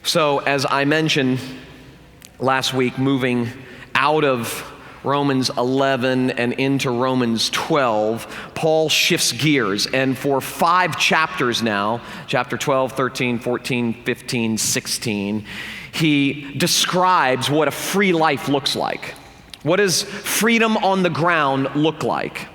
So as I mentioned last week, moving out of Romans 11 and into Romans 12, Paul shifts gears, and for 5 chapters now, chapter 12, 13, 14, 15, 16, he describes what a free life looks like. What does freedom on the ground look like?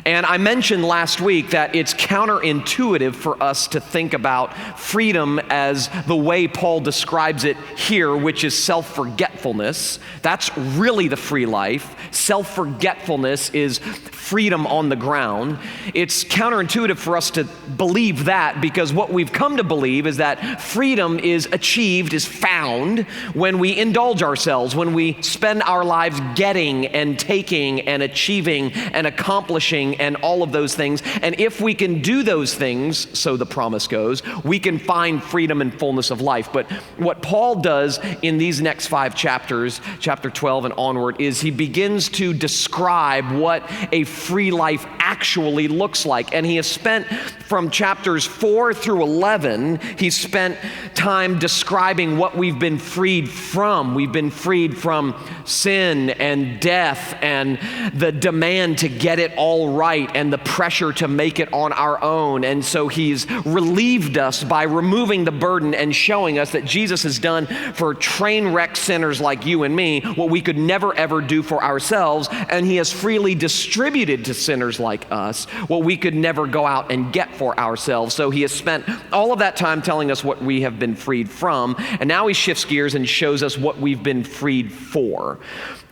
And I mentioned last week that it's counterintuitive for us to think about freedom as the way Paul describes it here, which is self-forgetfulness. That's really the free life. Self-forgetfulness is freedom on the ground. It's counterintuitive for us to believe that, because what we've come to believe is that freedom is achieved, is found when we indulge ourselves, when we spend our lives getting and taking and achieving and accomplishing and all of those things. And if we can do those things, so the promise goes, we can find freedom and fullness of life. But what Paul does in these next 5 chapters, chapter 12 and onward, is he begins to describe what a free life actually looks like. And he has spent from chapters 4 through 11, he's spent time describing what we've been freed from. We've been freed from sin and death and the demand to get it all right and the pressure to make it on our own. And so he's relieved us by removing the burden and showing us that Jesus has done for train wreck sinners like you and me what we could never ever do for ourselves. And he has freely distributed to sinners like us what we could never go out and get for ourselves. So he has spent all of that time telling us what we have been freed from. And now he shifts gears and shows us what we've been freed for.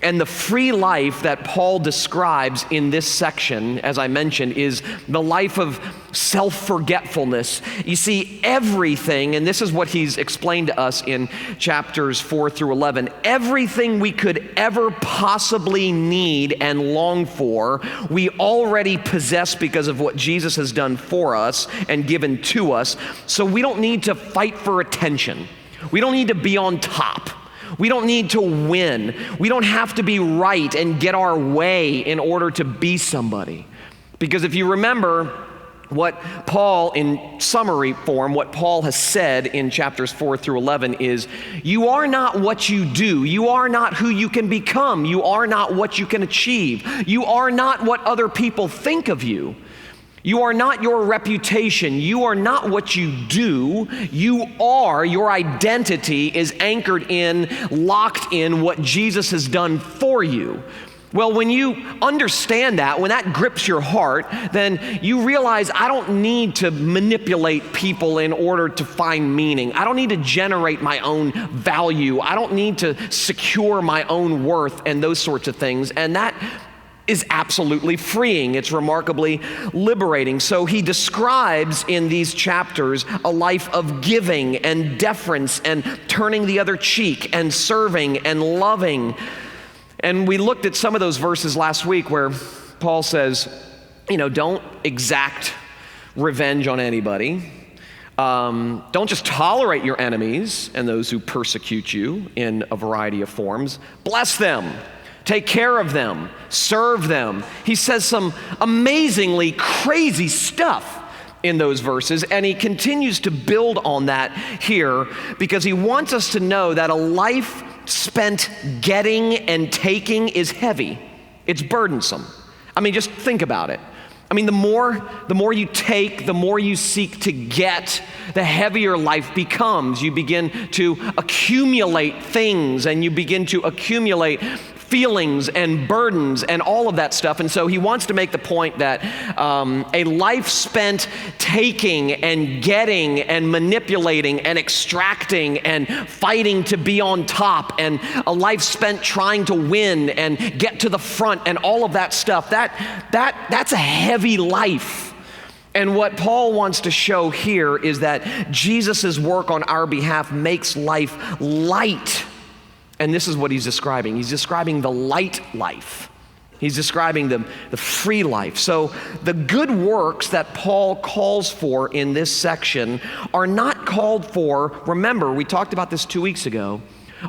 And the free life that Paul describes in this section, as I mentioned, is the life of self-forgetfulness. You see, everything, and this is what he's explained to us in chapters 4 through 11, everything we could ever possibly need and long for, we already possess because of what Jesus has done for us and given to us. So we don't need to fight for attention. We don't need to be on top. We don't need to win. We don't have to be right and get our way in order to be somebody. Because if you remember what Paul, in summary form, what Paul has said in chapters 4 through 11 is, you are not what you do. You are not who you can become. You are not what you can achieve. You are not what other people think of you. You are not your reputation. You are not what you do. You are, your identity is anchored in, locked in what Jesus has done for you. Well, when you understand that, when that grips your heart, then you realize I don't need to manipulate people in order to find meaning. I don't need to generate my own value. I don't need to secure my own worth and those sorts of things. And that is absolutely freeing. It's remarkably liberating. So he describes in these chapters a life of giving and deference and turning the other cheek and serving and loving. And we looked at some of those verses last week where Paul says, don't exact revenge on anybody. Don't just tolerate your enemies and those who persecute you in a variety of forms. Bless them. Take care of them, serve them. He says some amazingly crazy stuff in those verses, and he continues to build on that here because he wants us to know that a life spent getting and taking is heavy. It's burdensome. I mean, just think about it. I mean, the more you take, the more you seek to get, the heavier life becomes. You begin to accumulate things and you begin to accumulate feelings and burdens and all of that stuff. And so he wants to make the point that a life spent taking and getting and manipulating and extracting and fighting to be on top, and a life spent trying to win and get to the front and all of that stuff, that's a heavy life. And what Paul wants to show here is that Jesus' work on our behalf makes life light. And this is what he's describing. He's describing the light life. He's describing the free life. So the good works that Paul calls for in this section are not called for, remember, we talked about this 2 weeks ago,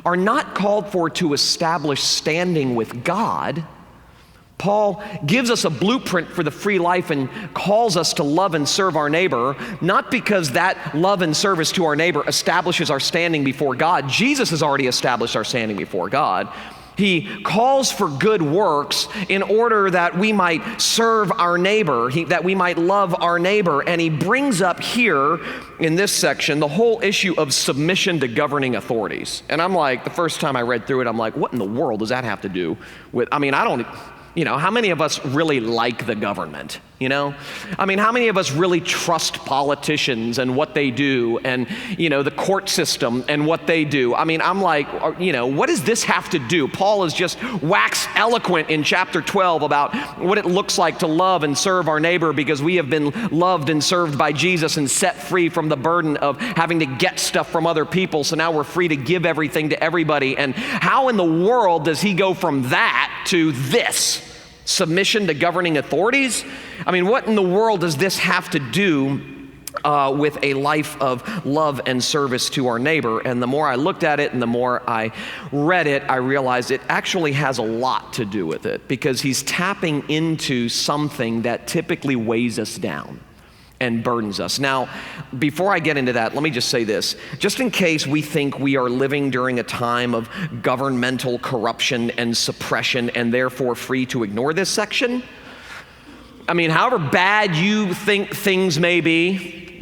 are not called for to establish standing with God. Paul gives us a blueprint for the free life and calls us to love and serve our neighbor, not because that love and service to our neighbor establishes our standing before God. Jesus has already established our standing before God. He calls for good works in order that we might serve our neighbor, that we might love our neighbor. And he brings up here in this section the whole issue of submission to governing authorities. And I'm like, the first time I read through it, I'm like, what in the world does that have to do with, I don't, how many of us really like the government, how many of us really trust politicians and what they do and, the court system and what they do? I'm like, what does this have to do? Paul is just wax eloquent in chapter 12 about what it looks like to love and serve our neighbor because we have been loved and served by Jesus and set free from the burden of having to get stuff from other people. So now we're free to give everything to everybody. And how in the world does he go from that to this? Submission to governing authorities? What in the world does this have to do with a life of love and service to our neighbor? And the more I looked at it and the more I read it, I realized it actually has a lot to do with it, because he's tapping into something that typically weighs us down and burdens us. Now, before I get into that, let me just say this. Just in case we think we are living during a time of governmental corruption and suppression and therefore free to ignore this section, however bad you think things may be,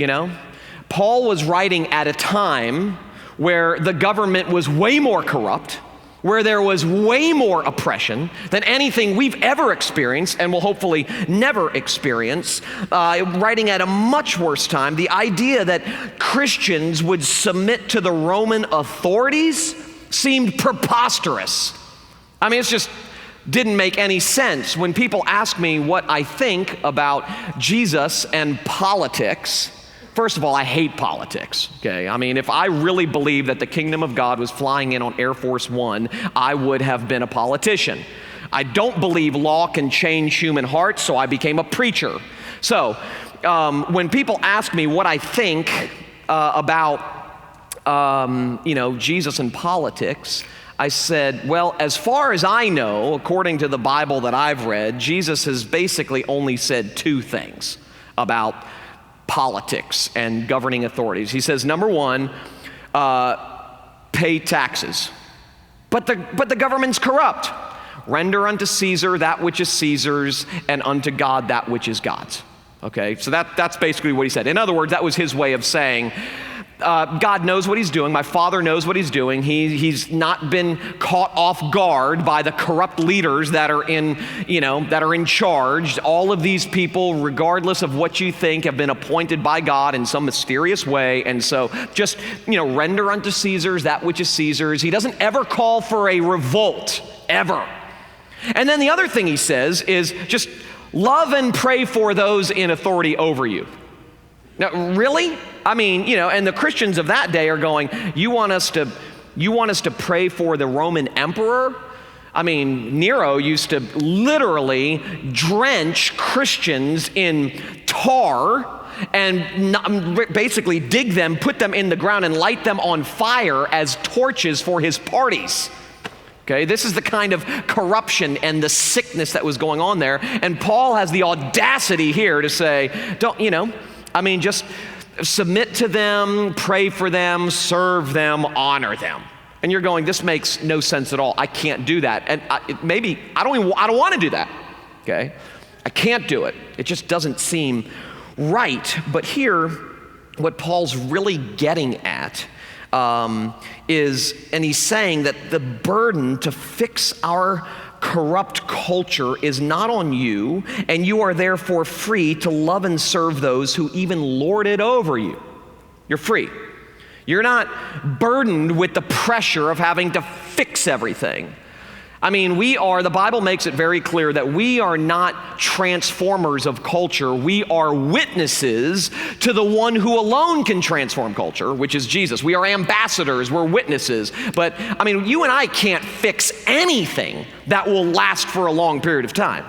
Paul was writing at a time where the government was way more corrupt, where there was way more oppression than anything we've ever experienced and will hopefully never experience, writing at a much worse time. The idea that Christians would submit to the Roman authorities seemed preposterous. It just didn't make any sense. When people ask me what I think about Jesus and politics, first of all, I hate politics, okay? If I really believed that the kingdom of God was flying in on Air Force One, I would have been a politician. I don't believe law can change human hearts, so I became a preacher. So when people ask me what I think about Jesus and politics, I said, well, as far as I know, according to the Bible that I've read, Jesus has basically only said two things about politics and governing authorities. He says, number one, pay taxes. But the government's corrupt. Render unto Caesar that which is Caesar's, and unto God that which is God's. Okay, so that's basically what he said. In other words, that was his way of saying, God knows what he's doing. My Father knows what he's doing. He's not been caught off guard by the corrupt leaders that are in charge. All of these people, regardless of what you think, have been appointed by God in some mysterious way. And so just, render unto Caesar's that which is Caesar's. He doesn't ever call for a revolt, ever. And then the other thing he says is just love and pray for those in authority over you. Now, really? And the Christians of that day are going, you want us to pray for the Roman emperor? Nero used to literally drench Christians in tar and basically dig them, put them in the ground, and light them on fire as torches for his parties. Okay, this is the kind of corruption and the sickness that was going on there. And Paul has the audacity here to say, just submit to them, pray for them, serve them, honor them. And you're going, this makes no sense at all. I can't do that. And I don't want to do that. Okay, I can't do it. It just doesn't seem right. But here, what Paul's really getting at is, and he's saying that the burden to fix our corrupt culture is not on you, and you are therefore free to love and serve those who even lord it over you. You're free. You're not burdened with the pressure of having to fix everything. The Bible makes it very clear that we are not transformers of culture. We are witnesses to the one who alone can transform culture, which is Jesus. We are ambassadors, we're witnesses. But, you and I can't fix anything that will last for a long period of time.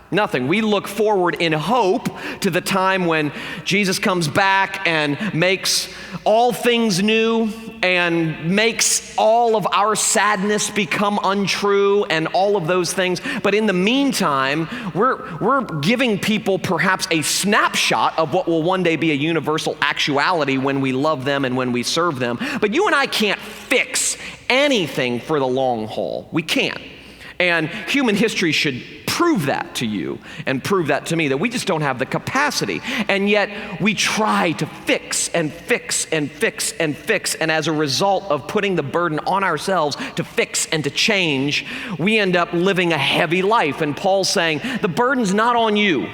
Nothing. We look forward in hope to the time when Jesus comes back and makes all things new and makes all of our sadness become untrue and all of those things. But in the meantime, we're giving people perhaps a snapshot of what will one day be a universal actuality when we love them and when we serve them. But you and I can't fix anything for the long haul. We can't. And human history should prove that to you and prove that to me, that we just don't have the capacity. And yet we try to fix and fix and fix and fix. And as a result of putting the burden on ourselves to fix and to change, we end up living a heavy life. And Paul's saying, the burden's not on you.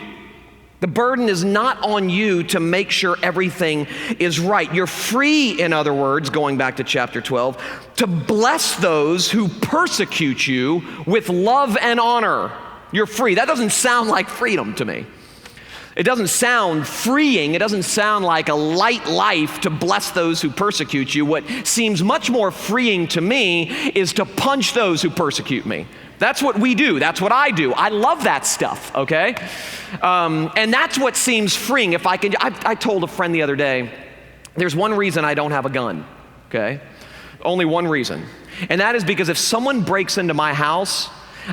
The burden is not on you to make sure everything is right. You're free, in other words, going back to chapter 12, to bless those who persecute you with love and honor. You're free. That doesn't sound like freedom to me. It doesn't sound freeing. It doesn't sound like a light life to bless those who persecute you. What seems much more freeing to me is to punch those who persecute me. That's what we do. That's what I do. I love that stuff, okay? And that's what seems freeing. If I can, I told a friend the other day, there's one reason I don't have a gun, okay? Only one reason. And that is because if someone breaks into my house,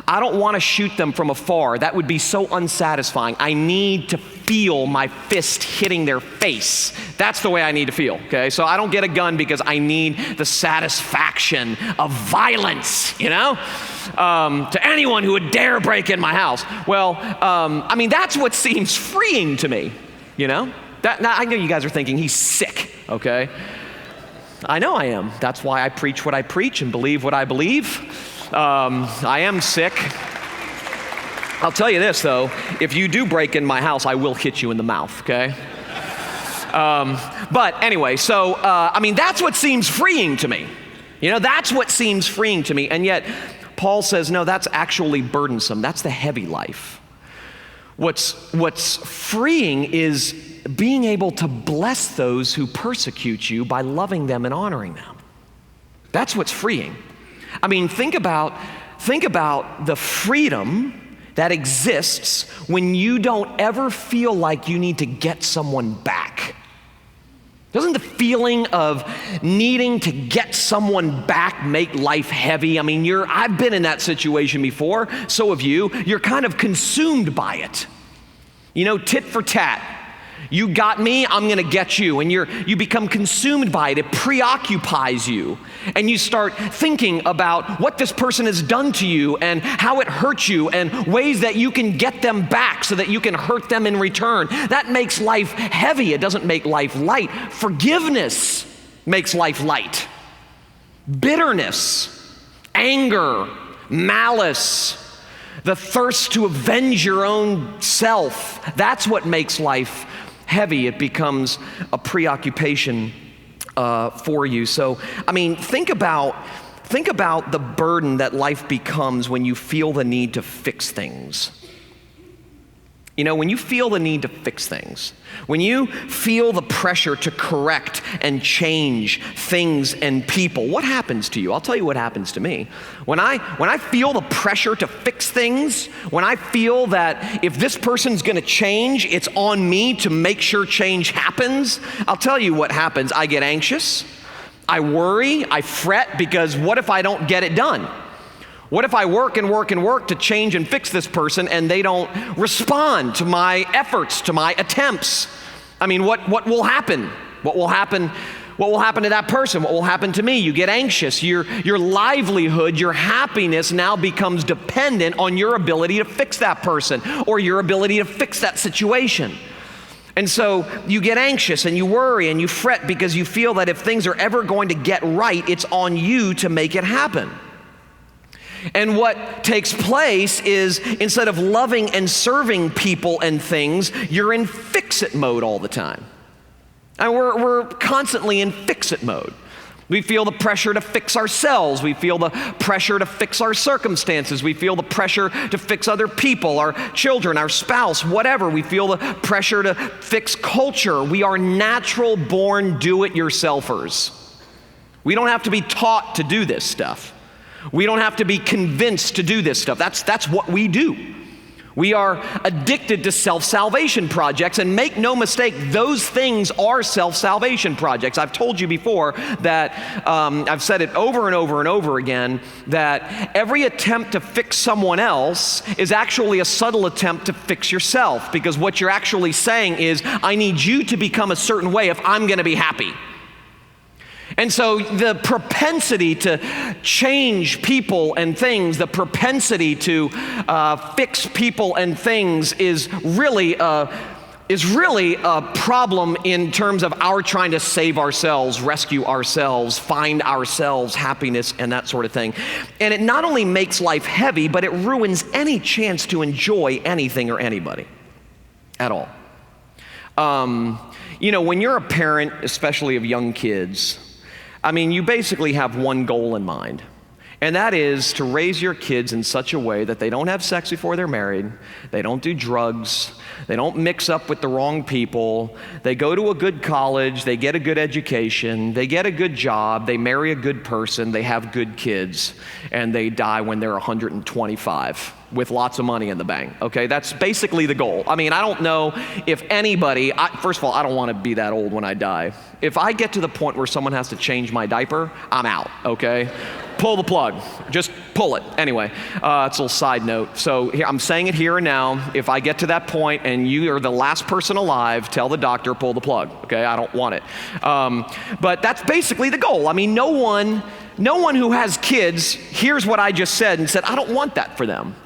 I don't want to shoot them from afar. That would be so unsatisfying. I need to feel my fist hitting their face. That's the way I need to feel, okay? So I don't get a gun because I need the satisfaction of violence, you know? To anyone who would dare break in my house. Well, I mean, that's what seems freeing to me, you know? Now, I know you guys are thinking, he's sick, okay? I know I am. That's why I preach what I preach and believe what I believe. I am sick. I'll tell you this, though. If you do break in my house, I will hit you in the mouth, okay? But anyway, so, I mean, that's what seems freeing to me. You know, that's what seems freeing to me. And yet, Paul says, no, that's actually burdensome. That's the heavy life. What's freeing is being able to bless those who persecute you by loving them and honoring them. That's what's freeing. I mean, think about the freedom that exists when you don't ever feel like you need to get someone back. Doesn't the feeling of needing to get someone back make life heavy? I mean, I've been in that situation before, so have you. You're kind of consumed by it. You know, tit for tat. You got me, I'm gonna get you. And you become consumed by it. It preoccupies you. And you start thinking about what this person has done to you and how it hurts you and ways that you can get them back so that you can hurt them in return. That makes life heavy. It doesn't make life light. Forgiveness makes life light. Bitterness, anger, malice, the thirst to avenge your own self, that's what makes life heavy. It becomes a preoccupation for you. So, I mean, think about the burden that life becomes when you feel the need to fix things. You know, when you feel the need to fix things, when you feel the pressure to correct and change things and people, what happens to you? I'll tell you what happens to me. When I feel the pressure to fix things, when I feel that if this person's gonna change, it's on me to make sure change happens, I'll tell you what happens. I get anxious, I worry, I fret, because what if I don't get it done? What if I work and work and work to change and fix this person and they don't respond to my efforts, to my attempts? I mean, what will happen? What will happen? What will happen to that person? What will happen to me? You get anxious. Your livelihood, your happiness now becomes dependent on your ability to fix that person or your ability to fix that situation. And so you get anxious and you worry and you fret because you feel that if things are ever going to get right, it's on you to make it happen. And what takes place is, instead of loving and serving people and things, you're in fix-it mode all the time. And we're constantly in fix-it mode. We feel the pressure to fix ourselves. We feel the pressure to fix our circumstances. We feel the pressure to fix other people, our children, our spouse, whatever. We feel the pressure to fix culture. We are natural-born do-it-yourselfers. We don't have to be taught to do this stuff. We don't have to be convinced to do this stuff. That's what we do. We are addicted to self-salvation projects, and make no mistake, those things are self-salvation projects. I've told you before that, I've said it over and over and over again, that every attempt to fix someone else is actually a subtle attempt to fix yourself, because what you're actually saying is, I need you to become a certain way if I'm gonna be happy. And so the propensity to change people and things, the propensity to fix people and things is really a problem in terms of our trying to save ourselves, rescue ourselves, find ourselves happiness and that sort of thing. And it not only makes life heavy, but it ruins any chance to enjoy anything or anybody at all. When you're a parent, especially of young kids, you basically have one goal in mind, and that is to raise your kids in such a way that they don't have sex before they're married, they don't do drugs, they don't mix up with the wrong people, they go to a good college, they get a good education, they get a good job, they marry a good person, they have good kids, and they die when they're 125 with lots of money in the bank, okay? That's basically the goal. I don't know if anybody, first of all, I don't want to be that old when I die. If I get to the point where someone has to change my diaper, I'm out, okay? Pull the plug, just pull it. Anyway, it's a little side note. So here, I'm saying it here and now. If I get to that point and you are the last person alive, tell the doctor, pull the plug, okay? I don't want it. But that's basically the goal. No one who has kids hears what I just said and said, I don't want that for them.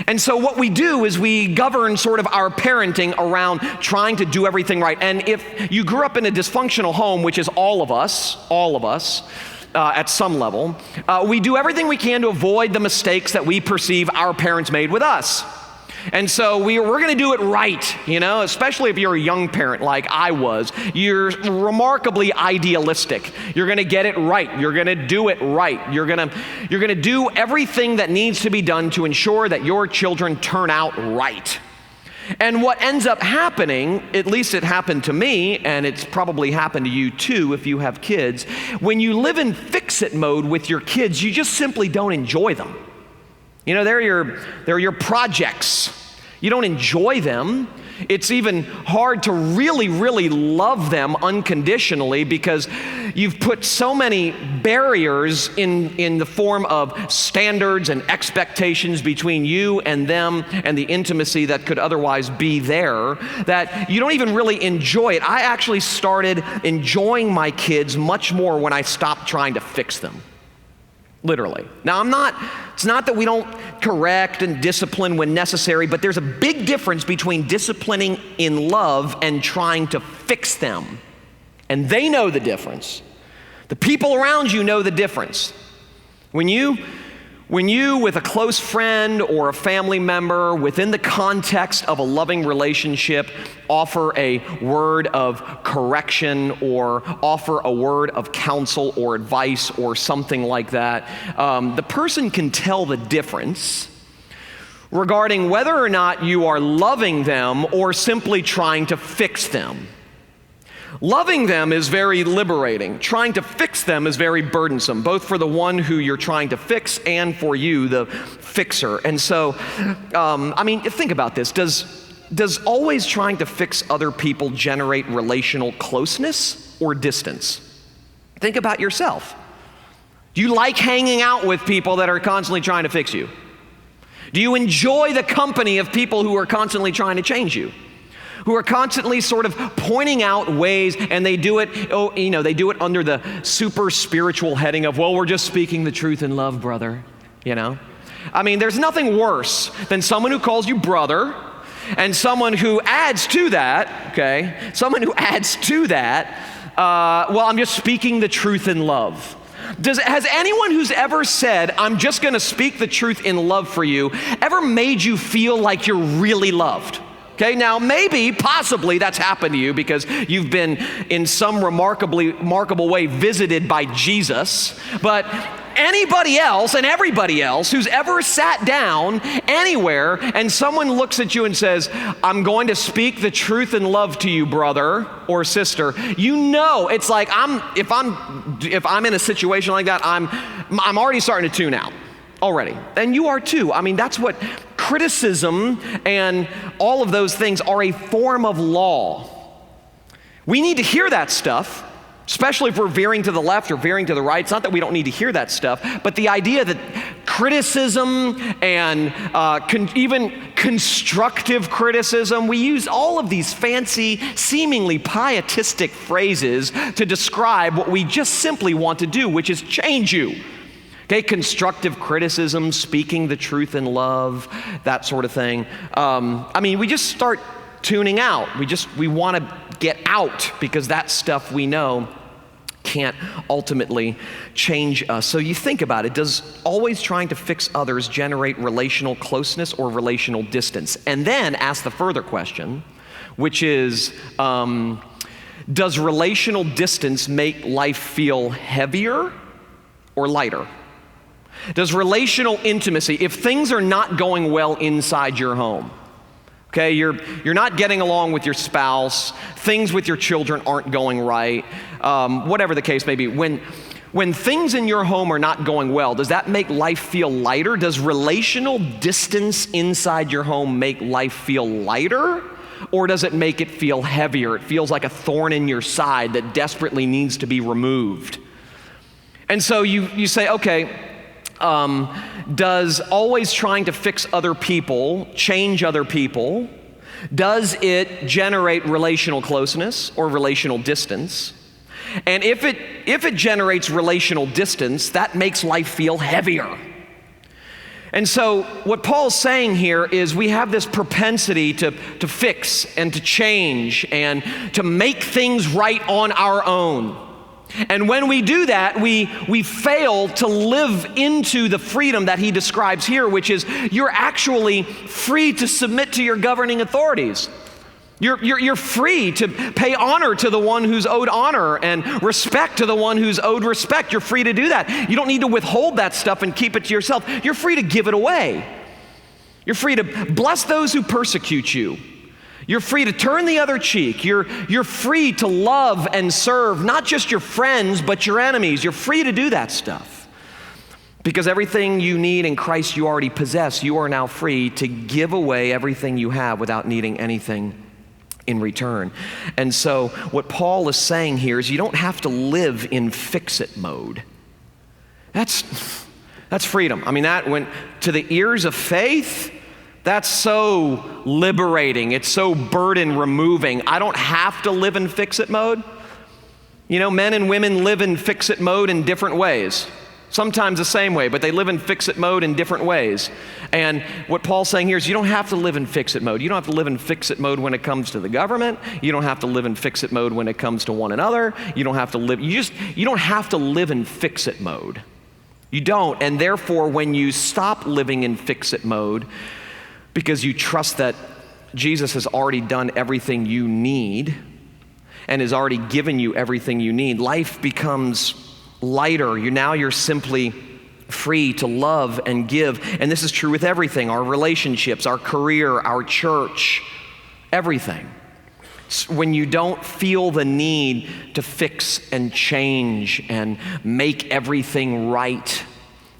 And so what we do is we govern sort of our parenting around trying to do everything right. And if you grew up in a dysfunctional home, which is all of us, at some level, we do everything we can to avoid the mistakes that we perceive our parents made with us. And so we're going to do it right, especially if you're a young parent like I was. You're remarkably idealistic. You're going to get it right. You're going to do it right. You're going to do everything that needs to be done to ensure that your children turn out right. And what ends up happening, at least it happened to me, and it's probably happened to you too if you have kids, when you live in fix-it mode with your kids, you just simply don't enjoy them. They're your projects. You don't enjoy them. It's even hard to really, really love them unconditionally because you've put so many barriers in the form of standards and expectations between you and them and the intimacy that could otherwise be there that you don't even really enjoy it. I actually started enjoying my kids much more when I stopped trying to fix them. Literally. Now, it's not that we don't correct and discipline when necessary, but there's a big difference between disciplining in love and trying to fix them. And they know the difference. The people around you know the difference. When you, with a close friend or a family member, within the context of a loving relationship, offer a word of correction or offer a word of counsel or advice or something like that, the person can tell the difference regarding whether or not you are loving them or simply trying to fix them. Loving them is very liberating. Trying to fix them is very burdensome, both for the one who you're trying to fix and for you, the fixer. And so, think about this. Does always trying to fix other people generate relational closeness or distance? Think about yourself. Do you like hanging out with people that are constantly trying to fix you? Do you enjoy the company of people who are constantly trying to change you? Who are constantly sort of pointing out ways, and they do it under the super spiritual heading of, well, we're just speaking the truth in love, brother, There's nothing worse than someone who calls you brother and someone who adds to that, well, I'm just speaking the truth in love. Has anyone who's ever said, I'm just going to speak the truth in love for you, ever made you feel like you're really loved? Okay, now possibly that's happened to you because you've been in some remarkable way visited by Jesus, but anybody else and everybody else who's ever sat down anywhere and someone looks at you and says, I'm going to speak the truth in love to you, brother or sister, it's like if I'm in a situation like that, I'm already starting to tune out already. And you are too. That's what criticism and all of those things are a form of law. We need to hear that stuff, especially if we're veering to the left or veering to the right. It's not that we don't need to hear that stuff, but the idea that criticism and even constructive criticism, we use all of these fancy, seemingly pietistic phrases to describe what we just simply want to do, which is change you. Okay, constructive criticism, speaking the truth in love, that sort of thing. We just start tuning out. We want to get out because that stuff we know can't ultimately change us. So you think about it, does always trying to fix others generate relational closeness or relational distance? And then ask the further question, which is, does relational distance make life feel heavier or lighter? Does relational intimacy, if things are not going well inside your home, okay, you're not getting along with your spouse, things with your children aren't going right, whatever the case may be, when things in your home are not going well, does that make life feel lighter? Does relational distance inside your home make life feel lighter? Or does it make it feel heavier? It feels like a thorn in your side that desperately needs to be removed. And so you say, okay, does always trying to fix other people, change other people, does it generate relational closeness or relational distance? And if it generates relational distance, that makes life feel heavier. And so what Paul's saying here is we have this propensity to fix and to change and to make things right on our own. And when we do that, we fail to live into the freedom that he describes here, which is you're actually free to submit to your governing authorities. You're free to pay honor to the one who's owed honor and respect to the one who's owed respect. You're free to do that. You don't need to withhold that stuff and keep it to yourself. You're free to give it away. You're free to bless those who persecute you. You're free to turn the other cheek. You're free to love and serve not just your friends, but your enemies. You're free to do that stuff. Because everything you need in Christ you already possess. You are now free to give away everything you have without needing anything in return. And so what Paul is saying here is you don't have to live in fix-it mode. That's freedom. I mean, that went to the ears of faith. That's so liberating. It's so burden removing. I don't have to live in fix-it mode. You know, men and women live in fix-it mode in different ways. Sometimes the same way, but they live in fix-it mode in different ways. And what Paul's saying here is you don't have to live in fix-it mode. You don't have to live in fix-it mode when it comes to the government. You don't have to live in fix-it mode when it comes to one another. You don't have to live, you don't have to live in fix-it mode. You don't, and therefore when you stop living in fix-it mode, because you trust that Jesus has already done everything you need and has already given you everything you need, life becomes lighter. You're simply free to love and give. And this is true with everything, our relationships, our career, our church, everything. When you don't feel the need to fix and change and make everything right.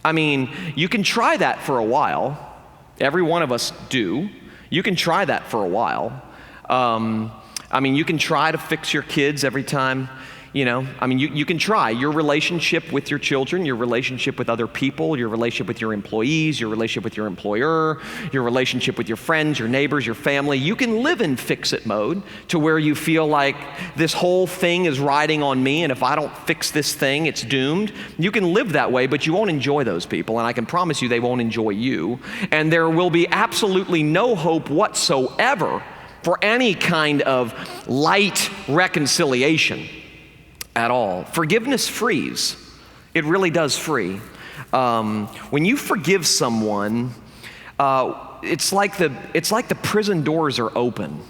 I mean, you can try that for a while. Every one of us do. You can try that for a while. You can try to fix your kids every time, you can try. Your relationship with your children, your relationship with other people, your relationship with your employees, your relationship with your employer, your relationship with your friends, your neighbors, your family. You can live in fix-it mode to where you feel like this whole thing is riding on me, and if I don't fix this thing, it's doomed. You can live that way, but you won't enjoy those people, and I can promise you they won't enjoy you. And there will be absolutely no hope whatsoever for any kind of light reconciliation at all. Forgiveness frees. It really does free. When you forgive someone, it's like the prison doors are open.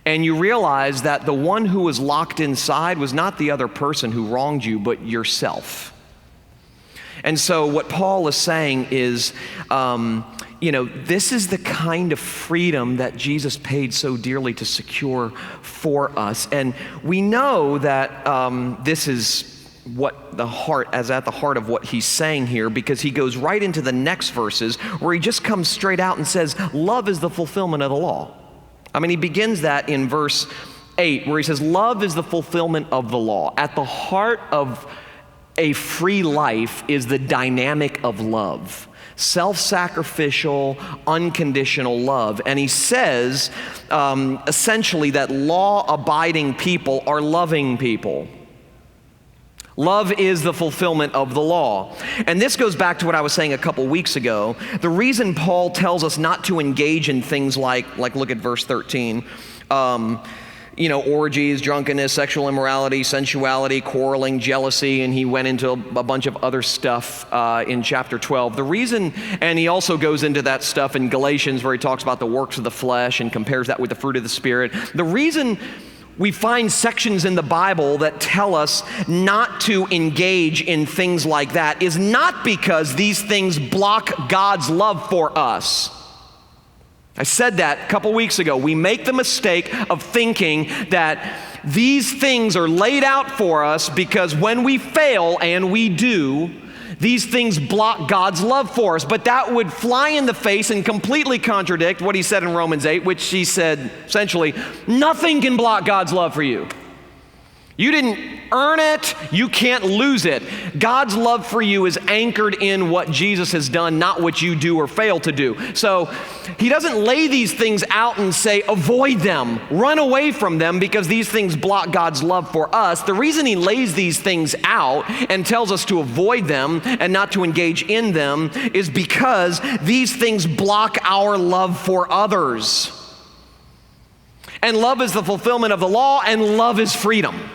And you realize that the one who was locked inside was not the other person who wronged you, but yourself. And so what Paul is saying is, this is the kind of freedom that Jesus paid so dearly to secure for us. And we know that this is at the heart of what he's saying here, because he goes right into the next verses where he just comes straight out and says, love is the fulfillment of the law. I mean, he begins that in verse 8 where he says, love is the fulfillment of the law. At the heart of a free life is the dynamic of love. Self-sacrificial, unconditional love. And he says, essentially, that law-abiding people are loving people. Love is the fulfillment of the law. And this goes back to what I was saying a couple weeks ago. The reason Paul tells us not to engage in things like look at verse 13, orgies, drunkenness, sexual immorality, sensuality, quarreling, jealousy, and he went into a bunch of other stuff in chapter 12. The reason, and he also goes into that stuff in Galatians where he talks about the works of the flesh and compares that with the fruit of the Spirit. The reason we find sections in the Bible that tell us not to engage in things like that is not because these things block God's love for us. I said that a couple weeks ago. We make the mistake of thinking that these things are laid out for us because when we fail, and we do, these things block God's love for us. But that would fly in the face and completely contradict what he said in Romans 8, which he said, essentially, nothing can block God's love for you. You didn't earn it, you can't lose it. God's love for you is anchored in what Jesus has done, not what you do or fail to do. So he doesn't lay these things out and say, avoid them, run away from them, because these things block God's love for us. The reason he lays these things out and tells us to avoid them and not to engage in them is because these things block our love for others. And love is the fulfillment of the law, and love is freedom.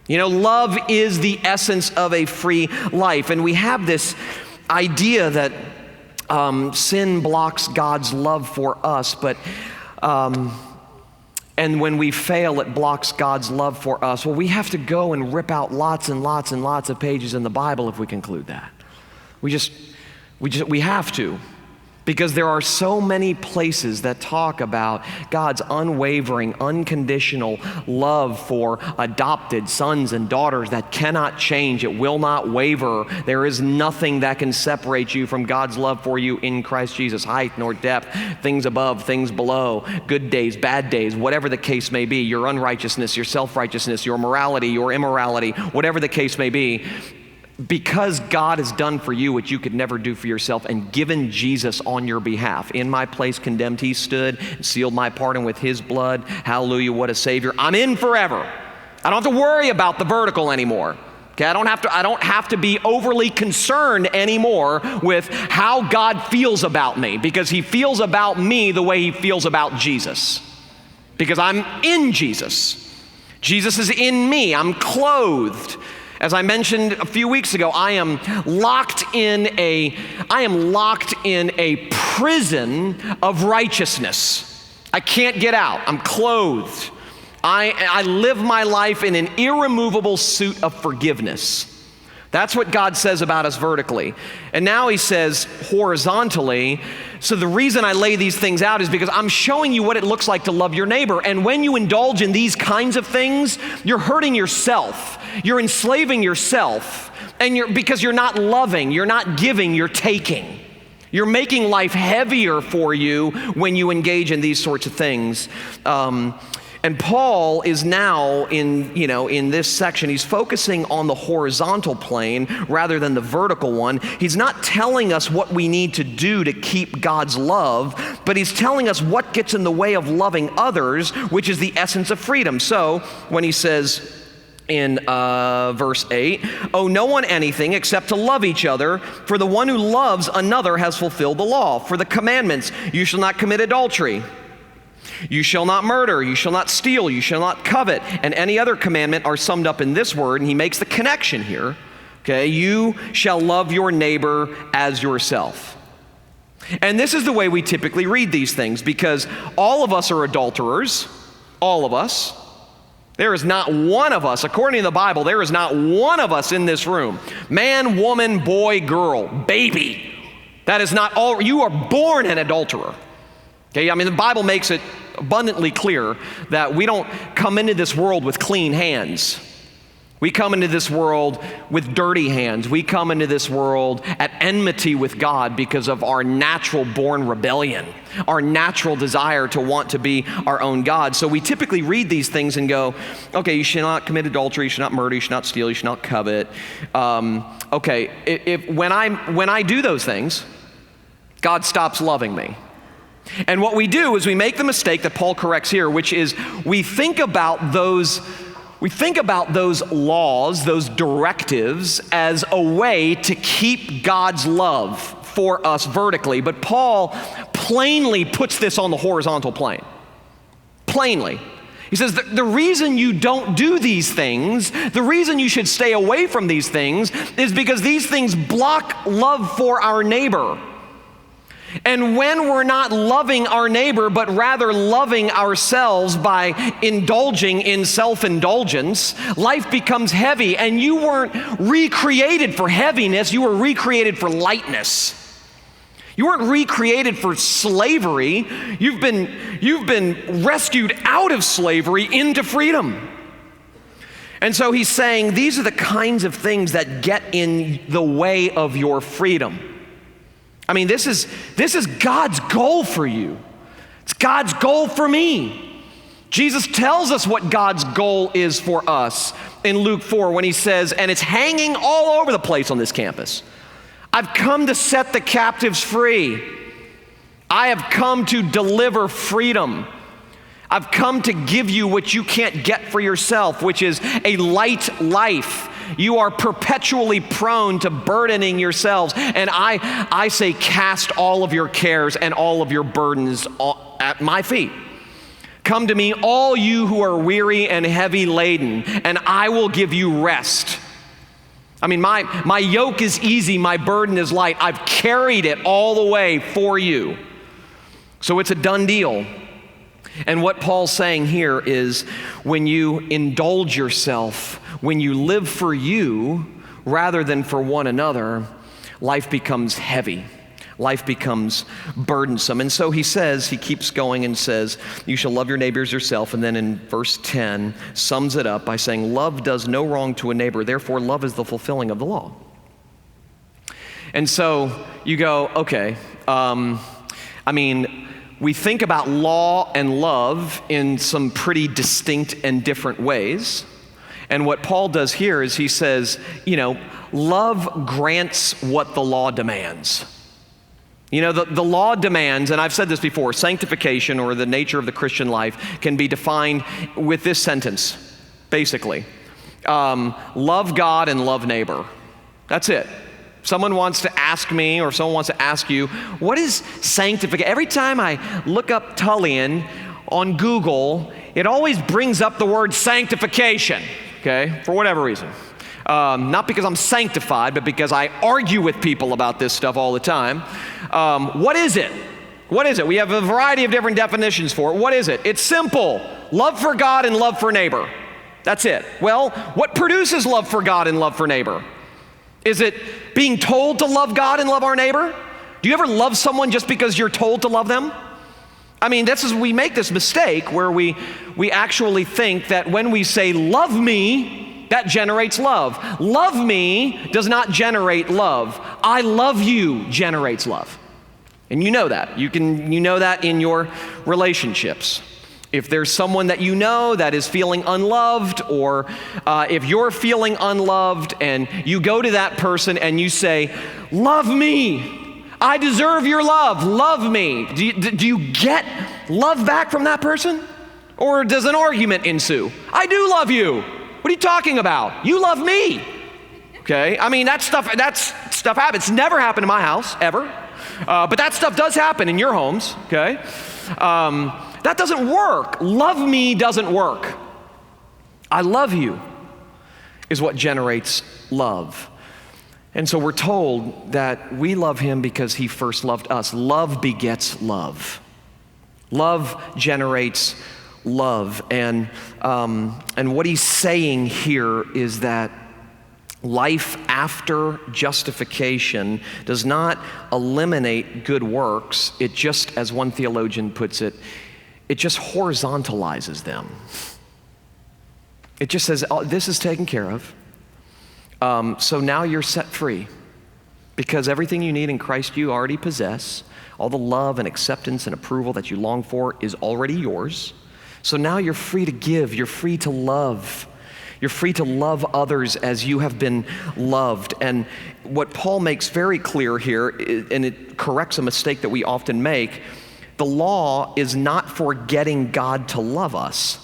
Love is the essence of a free life. And we have this idea that sin blocks God's love for us, and when we fail, it blocks God's love for us. Well, we have to go and rip out lots and lots and lots of pages in the Bible if we conclude that. We have to. Because there are so many places that talk about God's unwavering, unconditional love for adopted sons and daughters that cannot change. It will not waver. There is nothing that can separate you from God's love for you in Christ Jesus. Height nor depth, things above, things below, good days, bad days, whatever the case may be, your unrighteousness, your self-righteousness, your morality, your immorality, whatever the case may be. Because God has done for you what you could never do for yourself and given Jesus on your behalf. In my place condemned he stood and sealed my pardon with his blood. Hallelujah, what a Savior. I'm in forever. I don't have to worry about the vertical anymore. Okay, I don't have to be overly concerned anymore with how God feels about me, because he feels about me the way he feels about Jesus. Because I'm in Jesus. Jesus is in me. I'm clothed. As I mentioned a few weeks ago, I am locked in a prison of righteousness. I can't get out. I'm clothed. I live my life in an irremovable suit of forgiveness. That's what God says about us vertically. And now he says horizontally. So the reason I lay these things out is because I'm showing you what it looks like to love your neighbor. And when you indulge in these kinds of things, you're hurting yourself. You're enslaving yourself. And because you're not loving, you're not giving, you're taking. You're making life heavier for you when you engage in these sorts of things. And Paul is now in this section, he's focusing on the horizontal plane rather than the vertical one. He's not telling us what we need to do to keep God's love, but he's telling us what gets in the way of loving others, which is the essence of freedom. So when he says in verse 8, owe no one anything except to love each other, for the one who loves another has fulfilled the law. For the commandments, you shall not commit adultery. You shall not murder, you shall not steal, you shall not covet, and any other commandment are summed up in this word, and he makes the connection here, okay? You shall love your neighbor as yourself. And this is the way we typically read these things, because all of us are adulterers, all of us. There is not one of us, according to the Bible, there is not one of us in this room, man, woman, boy, girl, baby. That is not all, you are born an adulterer. Okay, I mean, the Bible makes it abundantly clear that we don't come into this world with clean hands. We come into this world with dirty hands. We come into this world at enmity with God because of our natural born rebellion, our natural desire to want to be our own God. So we typically read these things and go, okay, you should not commit adultery, you should not murder, you should not steal, you should not covet. When I do those things, God stops loving me. And what we do is we make the mistake that Paul corrects here, which is we think about those laws, those directives, as a way to keep God's love for us vertically. But Paul plainly puts this on the horizontal plane. Plainly. He says the reason you don't do these things, the reason you should stay away from these things, is because these things block love for our neighbor. And when we're not loving our neighbor, but rather loving ourselves by indulging in self-indulgence, life becomes heavy, and you weren't recreated for heaviness, you were recreated for lightness. You weren't recreated for slavery. You've been rescued out of slavery into freedom. And so he's saying these are the kinds of things that get in the way of your freedom. I mean, this is God's goal for you. It's God's goal for me. Jesus tells us what God's goal is for us in Luke 4 when he says, and it's hanging all over the place on this campus, I've come to set the captives free. I have come to deliver freedom. I've come to give you what you can't get for yourself, which is a light life. You are perpetually prone to burdening yourselves. And I say, cast all of your cares and all of your burdens at my feet. Come to me, all you who are weary and heavy laden, and I will give you rest. I mean, my yoke is easy, my burden is light. I've carried it all the way for you. So it's a done deal. And what Paul's saying here is when you indulge yourself, when you live for you rather than for one another, life becomes heavy. Life becomes burdensome. And so he keeps going and says, you shall love your neighbors yourself. And then in verse 10 sums it up by saying, love does no wrong to a neighbor. Therefore, love is the fulfilling of the law. And so you go, okay, we think about law and love in some pretty distinct and different ways. And what Paul does here is he says, love grants what the law demands. The law demands, and I've said this before, sanctification or the nature of the Christian life can be defined with this sentence, basically. Love God and love neighbor. That's it. Someone wants to ask me or someone wants to ask you, what is sanctification? Every time I look up Tullian on Google, it always brings up the word sanctification, okay, for whatever reason. Not because I'm sanctified, but because I argue with people about this stuff all the time. What is it? What is it? We have a variety of different definitions for it. What is it? It's simple. Love for God and love for neighbor. That's it. Well, what produces love for God and love for neighbor? Is it being told to love God and love our neighbor? Do you ever love someone just because you're told to love them? We make this mistake where we actually think that when we say love me, that generates love. Love me does not generate love. I love you generates love. And you know that. You know that in your relationships. If there's someone that you know that is feeling unloved, or if you're feeling unloved and you go to that person and you say, love me, I deserve your love me. Do you get love back from that person? Or does an argument ensue? I do love you. What are you talking about? You love me. Okay, that stuff happens. It's never happened in my house, ever. But that stuff does happen in your homes, okay? That doesn't work. Love me doesn't work. I love you is what generates love. And so we're told that we love him because he first loved us. Love begets love. Love generates love. And what he's saying here is that life after justification does not eliminate good works. It just, as one theologian puts it, it just horizontalizes them. It just says, oh, this is taken care of. So now you're set free because everything you need in Christ you already possess. All the love and acceptance and approval that you long for is already yours. So now you're free to give. You're free to love. You're free to love others as you have been loved. And what Paul makes very clear here, and it corrects a mistake that we often make, the law is not for getting God to love us.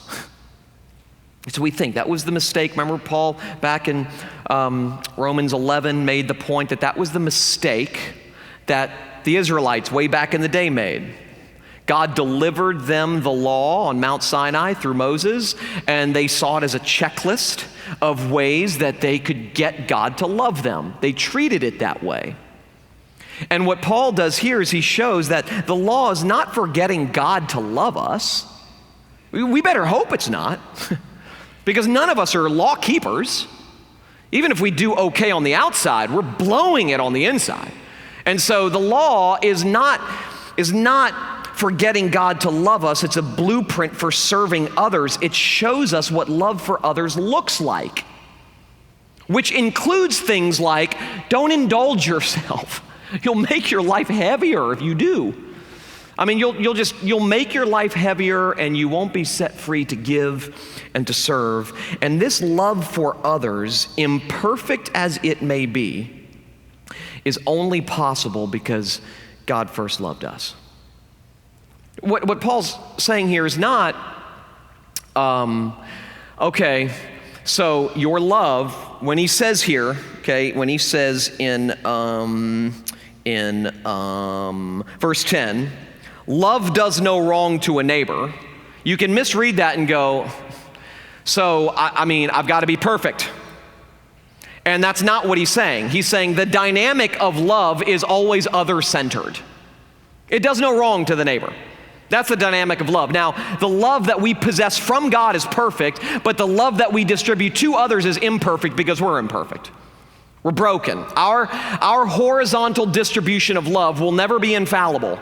So we think that was the mistake. Remember Paul back in Romans 11 made the point that was the mistake that the Israelites way back in the day made. God delivered them the law on Mount Sinai through Moses, and they saw it as a checklist of ways that they could get God to love them. They treated it that way. And what Paul does here is he shows that the law is not for getting God to love us. We better hope it's not, because none of us are law keepers. Even if we do okay on the outside, we're blowing it on the inside. And so the law is not for getting God to love us. It's a blueprint for serving others. It shows us what love for others looks like, which includes things like don't indulge yourself. You'll make your life heavier if you do. I mean, you'll make your life heavier and you won't be set free to give and to serve. And this love for others, imperfect as it may be, is only possible because God first loved us. What Paul's saying here is not, okay, so your love, when he says here, okay, when he says in verse 10, love does no wrong to a neighbor, you can misread that and go, so, I mean, I've got to be perfect. And that's not what he's saying. He's saying the dynamic of love is always other-centered. It does no wrong to the neighbor. That's the dynamic of love. Now, the love that we possess from God is perfect, but the love that we distribute to others is imperfect because we're imperfect. We're broken. Our horizontal distribution of love will never be infallible.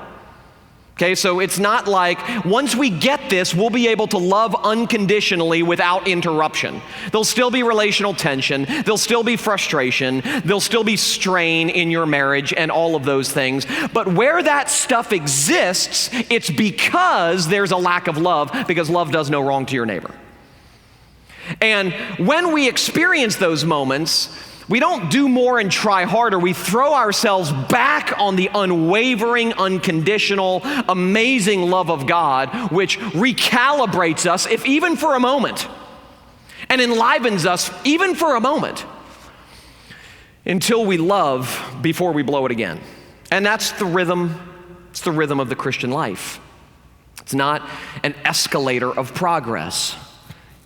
Okay, so it's not like once we get this, we'll be able to love unconditionally without interruption. There'll still be relational tension, there'll still be frustration, there'll still be strain in your marriage and all of those things. But where that stuff exists, it's because there's a lack of love, because love does no wrong to your neighbor. And when we experience those moments, we don't do more and try harder. We throw ourselves back on the unwavering, unconditional, amazing love of God, which recalibrates us, if even for a moment, and enlivens us even for a moment, until we love before we blow it again. And that's the rhythm. It's the rhythm of the Christian life. It's not an escalator of progress.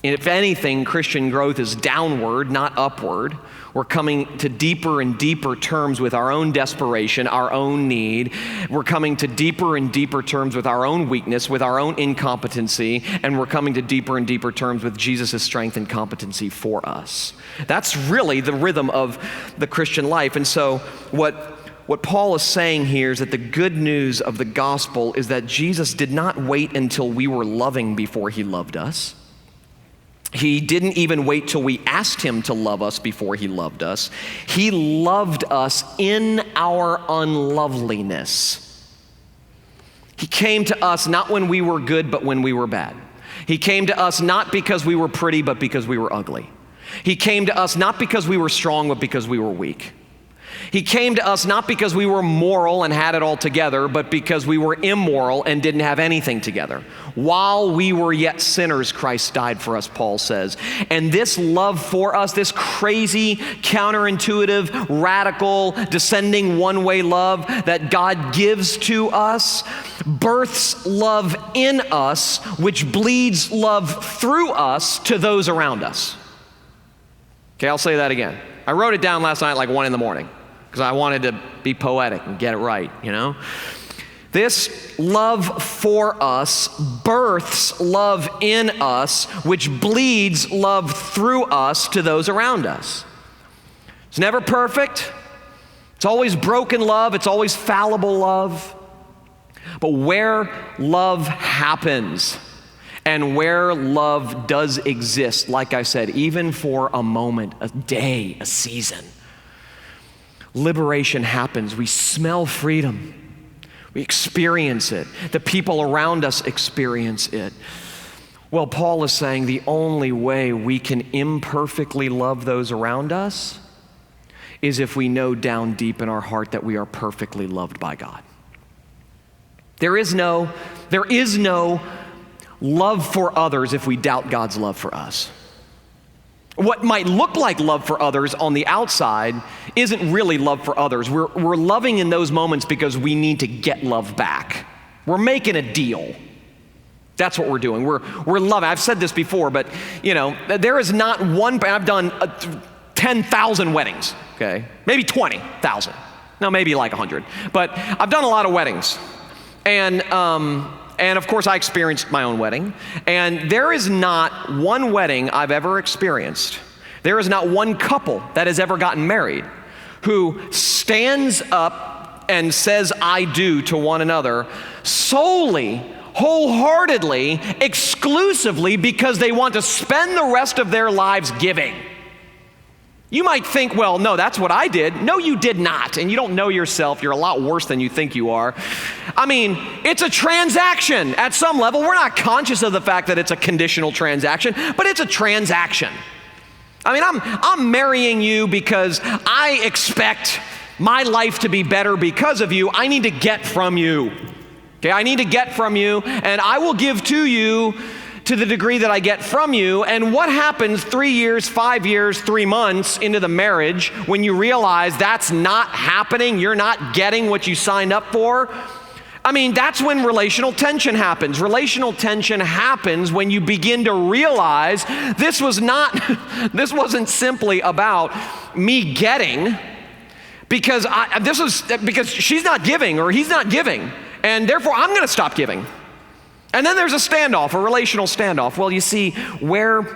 If anything, Christian growth is downward, not upward. We're coming to deeper and deeper terms with our own desperation, our own need. We're coming to deeper and deeper terms with our own weakness, with our own incompetency, and we're coming to deeper and deeper terms with Jesus' strength and competency for us. That's really the rhythm of the Christian life. And so what Paul is saying here is that the good news of the gospel is that Jesus did not wait until we were loving before he loved us. He didn't even wait till we asked him to love us before he loved us. He loved us in our unloveliness. He came to us not when we were good, but when we were bad. He came to us not because we were pretty, but because we were ugly. He came to us not because we were strong, but because we were weak. He came to us not because we were moral and had it all together, but because we were immoral and didn't have anything together. While we were yet sinners, Christ died for us, Paul says. And this love for us, this crazy, counterintuitive, radical, descending one-way love that God gives to us, births love in us, which bleeds love through us to those around us. Okay, I'll say that again. I wrote it down last night like 1 a.m. because I wanted to be poetic and get it right, you know? This love for us births love in us, which bleeds love through us to those around us. It's never perfect. It's always broken love. It's always fallible love. But where love happens And where love does exist, like I said, even for a moment, a day, a season, liberation happens. We smell freedom. We experience it. The people around us experience it. Well, Paul is saying the only way we can imperfectly love those around us is if we know down deep in our heart that we are perfectly loved by God. There is no love for others if we doubt God's love for us. What might look like love for others on the outside isn't really love for others. We're loving in those moments because we need to get love back. We're making a deal. That's what we're doing. We're loving. I've said this before, but there is not one. I've done 10,000 weddings. Okay, maybe 20,000. No, maybe like 100. But I've done a lot of weddings, and of course I experienced my own wedding. And there is not one wedding I've ever experienced. There is not one couple that has ever gotten married who stands up and says "I do" to one another solely, wholeheartedly, exclusively because they want to spend the rest of their lives giving. You might think, well, no, that's what I did. No, you did not. And you don't know yourself. You're a lot worse than you think you are. I mean, it's a transaction at some level. We're not conscious of the fact that it's a conditional transaction, but it's a transaction. I mean, I'm marrying you because I expect my life to be better because of you. I need to get from you. Okay, I need to get from you, and I will give to you to the degree that I get from you. And what happens 3 years, 5 years, 3 months into the marriage when you realize that's not happening, you're not getting what you signed up for? I mean, that's when relational tension happens. Relational tension happens when you begin to realize this wasn't simply about me getting, because she's not giving or he's not giving, and therefore I'm going to stop giving. And then there's a standoff, a relational standoff. Well, you see, where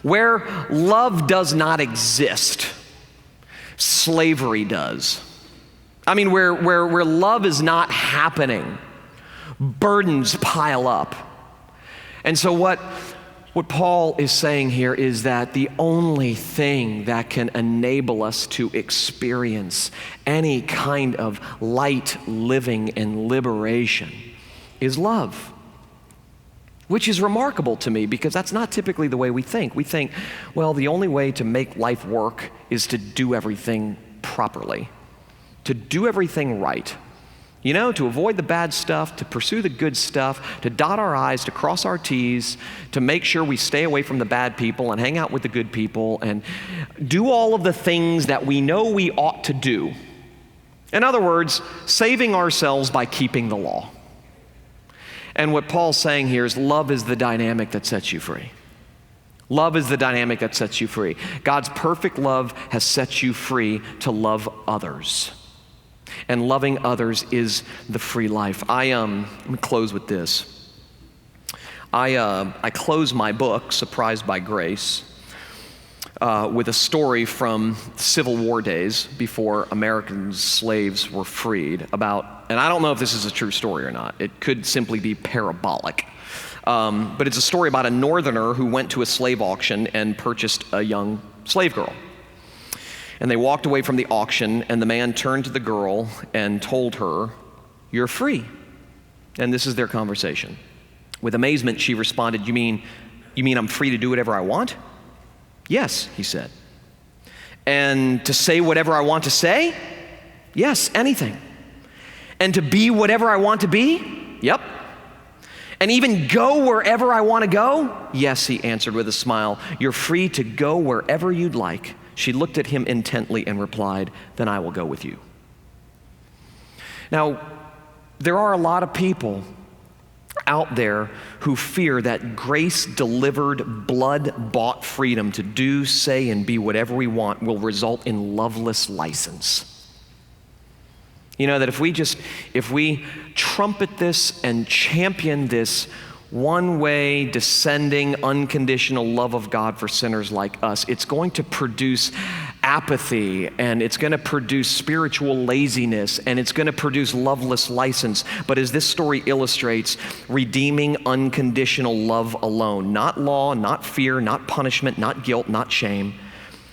love does not exist, slavery does. I mean, where love is not happening, burdens pile up. And so what Paul is saying here is that the only thing that can enable us to experience any kind of light living and liberation is love, which is remarkable to me because that's not typically the way we think. We think, well, the only way to make life work is to do everything properly, to do everything right, to avoid the bad stuff, to pursue the good stuff, to dot our I's, to cross our T's, to make sure we stay away from the bad people and hang out with the good people and do all of the things that we know we ought to do. In other words, saving ourselves by keeping the law. And what Paul's saying here is love is the dynamic that sets you free. Love is the dynamic that sets you free. God's perfect love has set you free to love others. And loving others is the free life. Let me close with this. I close my book, Surprised by Grace, with a story from Civil War days before American slaves were freed and I don't know if this is a true story or not. It could simply be parabolic. But it's a story about a northerner who went to a slave auction and purchased a young slave girl. And they walked away from the auction, and the man turned to the girl and told her, "You're free." And this is their conversation. With amazement, she responded, You mean I'm free to do whatever I want?" "Yes," he said. "And to say whatever I want to say?" "Yes, anything." "And to be whatever I want to be?" "Yep." "And even go wherever I want to go?" "Yes," he answered with a smile. "You're free to go wherever you'd like." She looked at him intently and replied, "Then I will go with you." Now, there are a lot of people out there who fear that grace-delivered, blood-bought freedom to do, say, and be whatever we want will result in loveless license. That if we trumpet this and champion this one-way, descending, unconditional love of God for sinners like us, it's going to produce apathy, and it's going to produce spiritual laziness, and it's going to produce loveless license. But as this story illustrates, redeeming unconditional love alone, not law, not fear, not punishment, not guilt, not shame.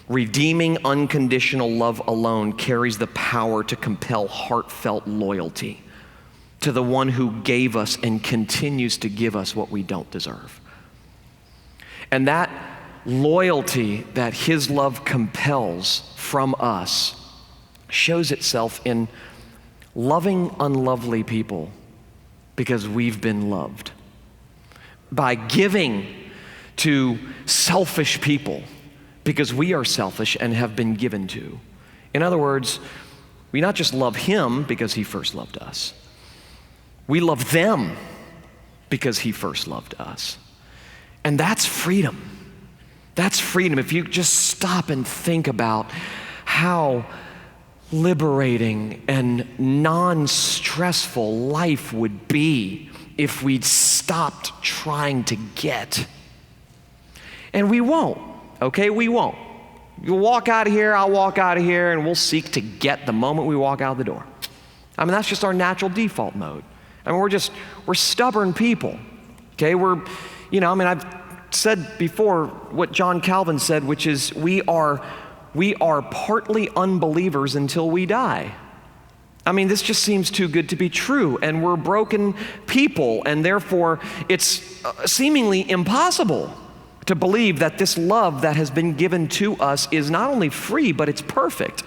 Redeeming unconditional love alone carries the power to compel heartfelt loyalty to the one who gave us and continues to give us what we don't deserve. And that loyalty that his love compels from us shows itself in loving unlovely people because we've been loved. By giving to selfish people because we are selfish and have been given to. In other words, we not just love him because he first loved us. We love them because he first loved us. And that's freedom. That's freedom. If you just stop and think about how liberating and non-stressful life would be if we'd stopped trying to get. And we won't, okay? We won't. You'll walk out of here, I'll walk out of here, and we'll seek to get the moment we walk out the door. I mean, that's just our natural default mode. I mean, we're stubborn people, okay? I've said before what John Calvin said, which is we are partly unbelievers until we die. I mean, this just seems too good to be true, and we're broken people, and therefore it's seemingly impossible to believe that this love that has been given to us is not only free, but it's perfect,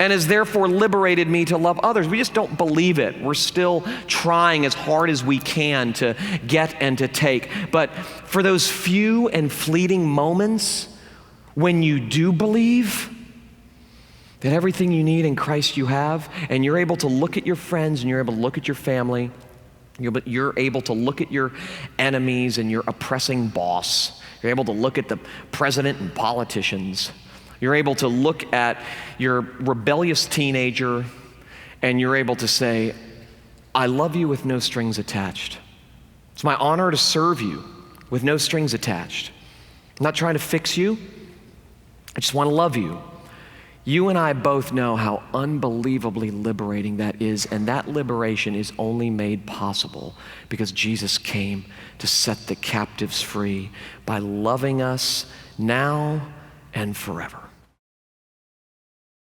and has therefore liberated me to love others. We just don't believe it. We're still trying as hard as we can to get and to take. But for those few and fleeting moments when you do believe that everything you need in Christ you have, and you're able to look at your friends, and you're able to look at your family, you're able to look at your enemies and your oppressing boss, you're able to look at the president and politicians, you're able to look at your rebellious teenager, and you're able to say, I love you with no strings attached. It's my honor to serve you with no strings attached. I'm not trying to fix you. I just want to love you. You and I both know how unbelievably liberating that is, and that liberation is only made possible because Jesus came to set the captives free by loving us now and forever.